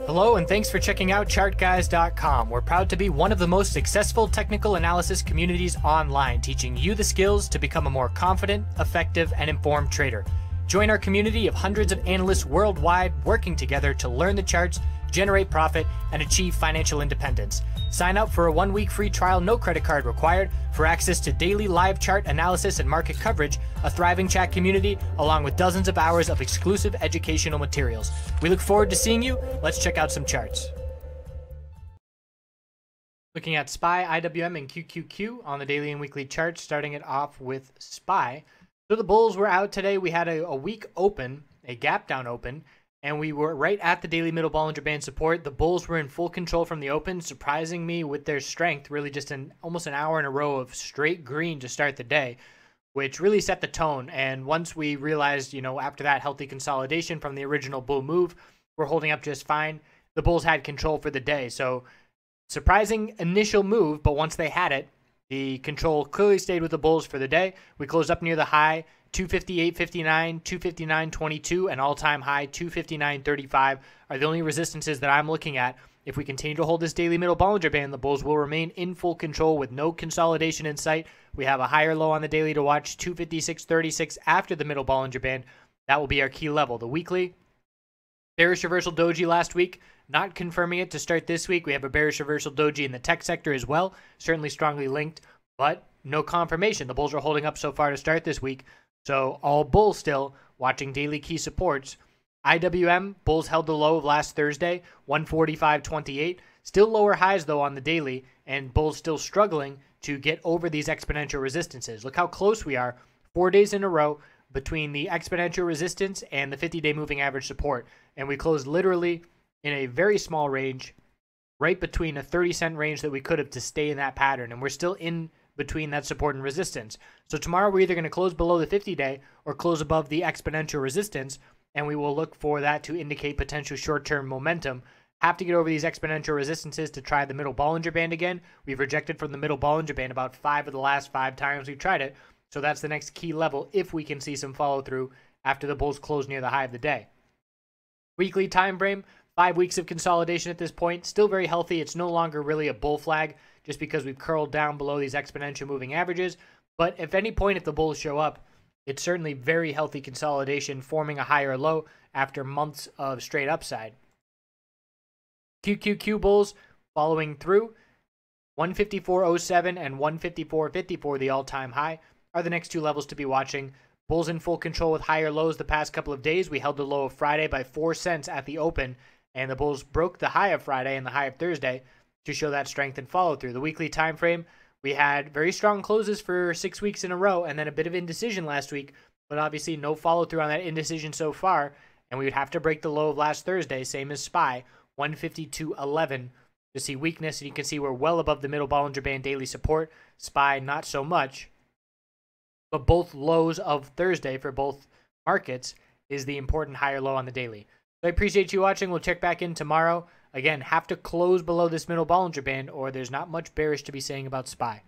Hello and thanks for checking out TheChartGuys.com. We're proud to be one of the most successful technical analysis communities online, teaching you the skills to become a more confident, effective, and informed trader. Join our community of hundreds of analysts worldwide working together to learn the charts, generate profit, and achieve financial independence. Sign up for a 1-week free trial, no credit card required, for access to daily live chart analysis and market coverage, a thriving chat community, along with dozens of hours of exclusive educational materials. We look forward to seeing you. Let's check out some charts. Looking at SPY, IWM, and QQQ on the daily and weekly charts, starting it off with SPY. So the bulls were out today. We had a weak open, a gap down open, and we were right at the daily middle Bollinger Band support. The bulls were in full control from the open, surprising me with their strength, really just almost an hour in a row of straight green to start the day, which really set the tone. And once we realized, after that healthy consolidation from the original bull move, we're holding up just fine. The bulls had control for the day. So surprising initial move, but once they had it, the control clearly stayed with the bulls for the day. We closed up near the high, 258.59, 259.22, and all-time high, 259.35 are the only resistances that I'm looking at. If we continue to hold this daily middle Bollinger Band, the bulls will remain in full control with no consolidation in sight. We have a higher low on the daily to watch, 256.36 after the middle Bollinger Band. That will be our key level. The weekly, bearish reversal doji last week, not confirming it to start this week. We have a bearish reversal doji in the tech sector as well, certainly strongly linked, but no confirmation. The bulls are holding up so far to start this week, so all bulls still, watching daily key supports. IWM, bulls held the low of last Thursday, 145.28. Still lower highs, though, on the daily, and bulls still struggling to get over these exponential resistances. Look how close we are, 4 days in a row, between the exponential resistance and the 50-day moving average support. And we closed literally in a very small range, right between a 30-cent range that we could have to stay in that pattern. And we're still in between that support and resistance. So tomorrow we're either going to close below the 50-day or close above the exponential resistance. And we will look for that to indicate potential short-term momentum. Have to get over these exponential resistances to try the middle Bollinger Band again. We've rejected from the middle Bollinger Band about 5 of the last 5 times we've tried it. So that's the next key level if we can see some follow-through after the bulls close near the high of the day. Weekly time frame, 5 weeks of consolidation at this point. Still very healthy. It's no longer really a bull flag just because we've curled down below these exponential moving averages. But at any point, if the bulls show up, it's certainly very healthy consolidation, forming a higher low after months of straight upside. QQQ bulls following through. 154.07 and 154.54, the all-time high, are the next two levels to be watching. Bulls in full control with higher lows the past couple of days. We held the low of Friday by 4 cents at the open, and the bulls broke the high of Friday and the high of Thursday to show that strength and follow through. The weekly time frame, we had very strong closes for 6 weeks in a row and then a bit of indecision last week, but obviously no follow through on that indecision so far, and we would have to break the low of last Thursday, same as SPY, 152.11 to see weakness, and you can see we're well above the middle Bollinger Band daily support. SPY not so much, but both lows of Thursday for both markets is the important higher low on the daily. So I appreciate you watching. We'll check back in tomorrow. Again, have to close below this middle Bollinger Band or there's not much bearish to be saying about SPY.